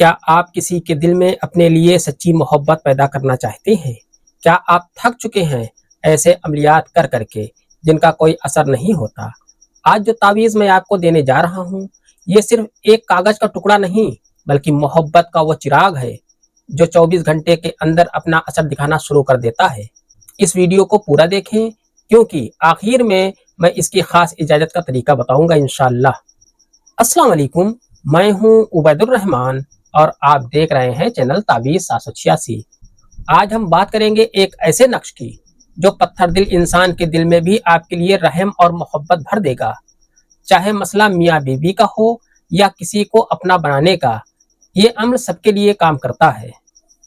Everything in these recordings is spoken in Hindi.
क्या आप किसी के दिल में अपने लिए सच्ची मोहब्बत पैदा करना चाहते हैं? क्या आप थक चुके हैं ऐसे अमलियात कर करके जिनका कोई असर नहीं होता? आज जो तावीज़ मैं आपको देने जा रहा हूँ, ये सिर्फ एक कागज़ का टुकड़ा नहीं, बल्कि मोहब्बत का वो चिराग है, जो 24 घंटे के अंदर अपना असर दिखाना शुरू कर देता है। इस वीडियो को पूरा देखें, क्योंकि आखिर में मैं इसकी ख़ास इजाज़त का तरीका बताऊँगा इंशाअल्लाह। अस्सलाम वालेकुम, मैं हूँ उबैदुर रहमान और आप देख रहे हैं चैनल तावीज़ 786। आज हम बात करेंगे एक ऐसे नक्श की जो पत्थर दिल इंसान के दिल में भी आपके लिए रहम और मोहब्बत भर देगा। चाहे मसला मियाँ बीवी का हो या किसी को अपना बनाने का, ये अम्ल सबके लिए काम करता है।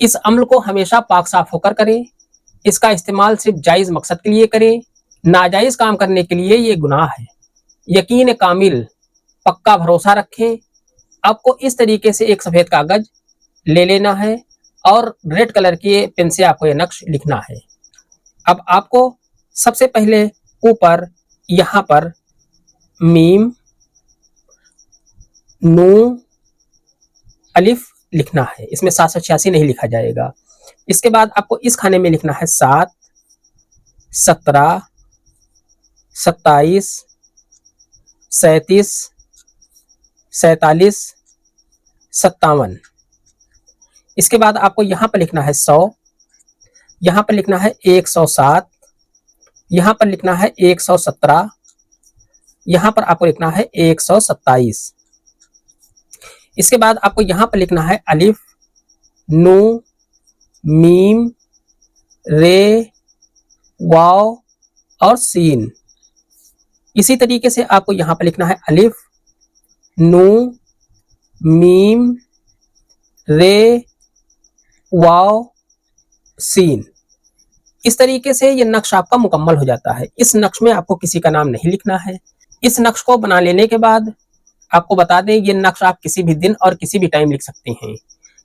इस अम्ल को हमेशा पाक साफ होकर करें। इसका इस्तेमाल सिर्फ जायज़ मकसद के लिए करें, नाजायज़ काम करने के लिए ये गुनाह है। यकीन कामिल, पक्का भरोसा रखें। आपको इस तरीके से एक सफ़ेद कागज़ ले लेना है और रेड कलर के पेन से आपको ये नक्श लिखना है। अब आपको सबसे पहले ऊपर यहाँ पर मीम, नून, अलिफ लिखना है। इसमें 786 नहीं लिखा जाएगा। इसके बाद आपको इस खाने में लिखना है 7, 17, 27, 37, 47, 57। इसके बाद आपको यहाँ पर लिखना है 100, यहाँ पर लिखना है 107, यहाँ पर लिखना है 117, यहाँ पर आपको लिखना है 127। इसके बाद आपको यहाँ पर लिखना है अलिफ, नून, मीम, रे, वाव और सीन। इसी तरीके से आपको यहाँ पर लिखना है अलिफ, नून, मीम, रे, वाव, सीन। इस तरीके से ये नक्श आपका मुकम्मल हो जाता है। इस नक्श में आपको किसी का नाम नहीं लिखना है। इस नक्श को बना लेने के बाद आपको बता दें, ये नक्श आप किसी भी दिन और किसी भी टाइम लिख सकते हैं।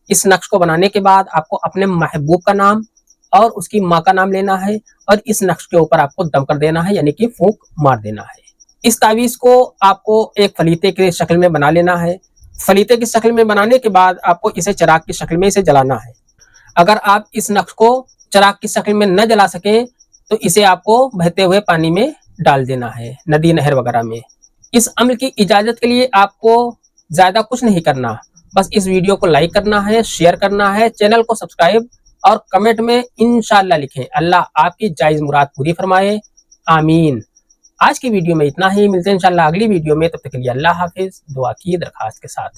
इस नक्श को बनाने के बाद आपको अपने महबूब का नाम और उसकी माँ का नाम लेना है और इस नक्श के ऊपर आपको दम कर देना है, यानी कि फूंक मार देना है। इस तावीज़ को आपको एक फलीते की शक्ल में बना लेना है। फलीते की शक्ल में बनाने के बाद आपको इसे चिराग की शक्ल में इसे जलाना है। अगर आप इस नक्श को चिराग की शक्ल में न जला सकें तो इसे आपको बहते हुए पानी में डाल देना है, नदी नहर वगैरह में। इस अमल की इजाज़त के लिए आपको ज़्यादा कुछ नहीं करना, बस इस वीडियो को लाइक करना है, शेयर करना है, चैनल को सब्सक्राइब और कमेंट में इंशाअल्लाह लिखें। अल्लाह आपकी जायज़ मुराद पूरी फरमाए, आमीन। आज की वीडियो में इतना ही। मिलते हैं इंशाअल्लाह अगली वीडियो में। तब तक के लिए अल्लाह हाफिज़, दुआ की दरख्वास्त के साथ।